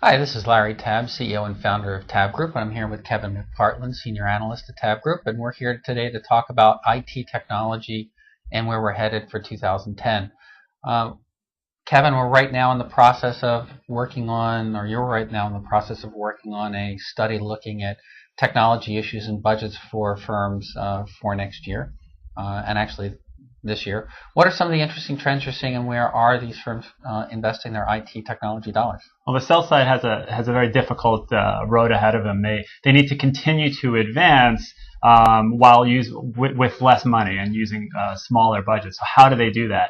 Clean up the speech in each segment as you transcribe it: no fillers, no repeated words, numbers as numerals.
Hi, this is Larry TABB, CEO and founder of TABB Group, and I'm here with Kevin McPartland, Senior Analyst at TABB Group, and we're here today to talk about IT technology and where we're headed for 2010. Kevin, we're right now in the process of working on, or you're right now in the process of working on a study looking at technology issues and budgets for firms for next year, and actually this year. What are some of the interesting trends you're seeing, and where are these firms investing their IT technology dollars? Well, the sell side has a very difficult road ahead of them. They need to continue to advance while with less money and using smaller budgets. So how do they do that?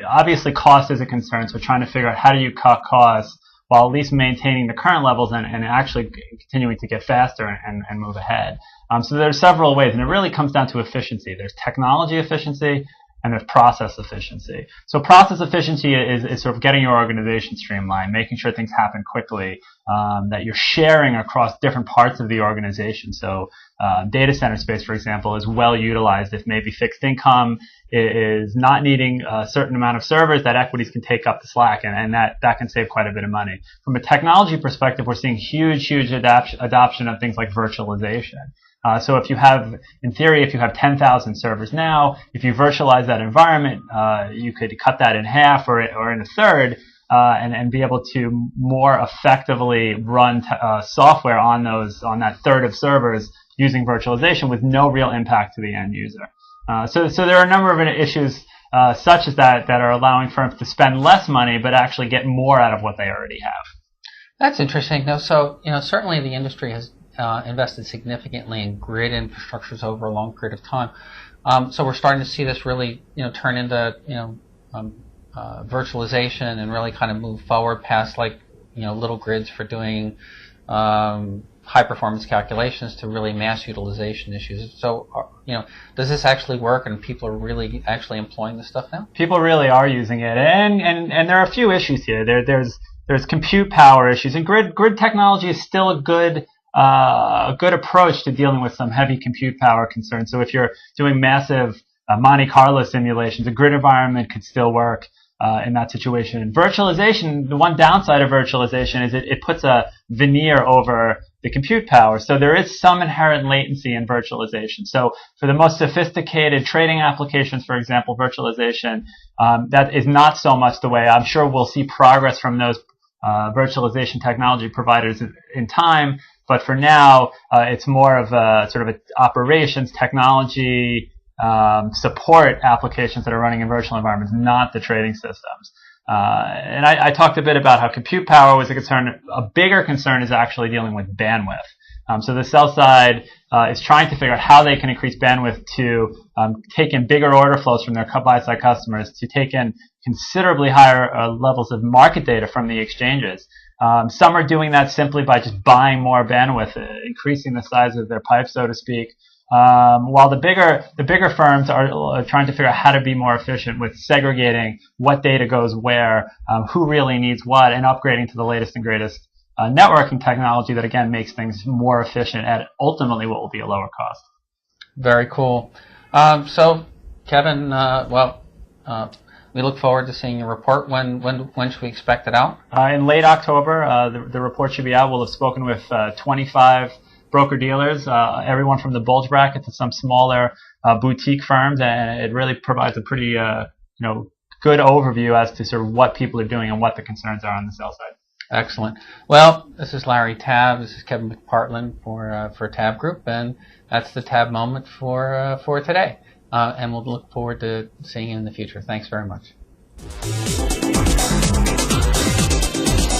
Obviously, cost is a concern. So trying to figure out how do you cut costs while at least maintaining the current levels and actually continuing to get faster and move ahead. So there's several ways, and it really comes down to efficiency. There's technology efficiency, and there's process efficiency. So process efficiency is sort of getting your organization streamlined, making sure things happen quickly, that you're sharing across different parts of the organization. So data center space, for example, is well utilized. If maybe fixed income is not needing a certain amount of servers, that equities can take up the slack, and that can save quite a bit of money. From a technology perspective, we're seeing huge adoption of things like virtualization. So if you have, in theory, if you have 10,000 servers now, if you virtualize that environment, you could cut that in half or in a third, and be able to more effectively run software on that third of servers using virtualization with no real impact to the end user. So there are a number of issues such as that are allowing firms to spend less money but actually get more out of what they already have. That's interesting. Now, so certainly the industry has invested significantly in grid infrastructures over a long period of time. So we're starting to see this really, turn into, virtualization and really kind of move forward past little grids for doing high performance calculations to really mass utilization issues. So, does this actually work, and people are really actually employing this stuff now? People really are using it, and there are a few issues here. There's compute power issues, and grid technology is still a good approach to dealing with some heavy compute power concerns. So if you're doing massive Monte Carlo simulations, a grid environment could still work in that situation. Virtualization, the one downside of virtualization is it puts a veneer over the compute power. So there is some inherent latency in virtualization. So for the most sophisticated trading applications, for example, virtualization, that is not so much the way. I'm sure we'll see progress from those virtualization technology providers in time. But for now, it's more of a sort of operations technology support applications that are running in virtual environments, not the trading systems. And I talked a bit about how compute power was a concern. A bigger concern is actually dealing with bandwidth. So the sell side is trying to figure out how they can increase bandwidth to take in bigger order flows from their buy-side customers, to take in considerably higher levels of market data from the exchanges. Some are doing that simply by just buying more bandwidth, increasing the size of their pipe, so to speak. While the bigger firms are trying to figure out how to be more efficient with segregating what data goes where, who really needs what, and upgrading to the latest and greatest networking technology that again makes things more efficient at ultimately what will be a lower cost. Very cool. So, Kevin, we look forward to seeing your report. When should we expect it out? In late October, the report should be out. We'll have spoken with 25 broker-dealers, everyone from the bulge bracket to some smaller boutique firms, and it really provides a pretty good overview as to sort of what people are doing and what the concerns are on the sell side. Excellent. Well, this is Larry TABB. This is Kevin McPartland for TABB Group, and that's the TABB moment for today. And we'll look forward to seeing you in the future. Thanks very much.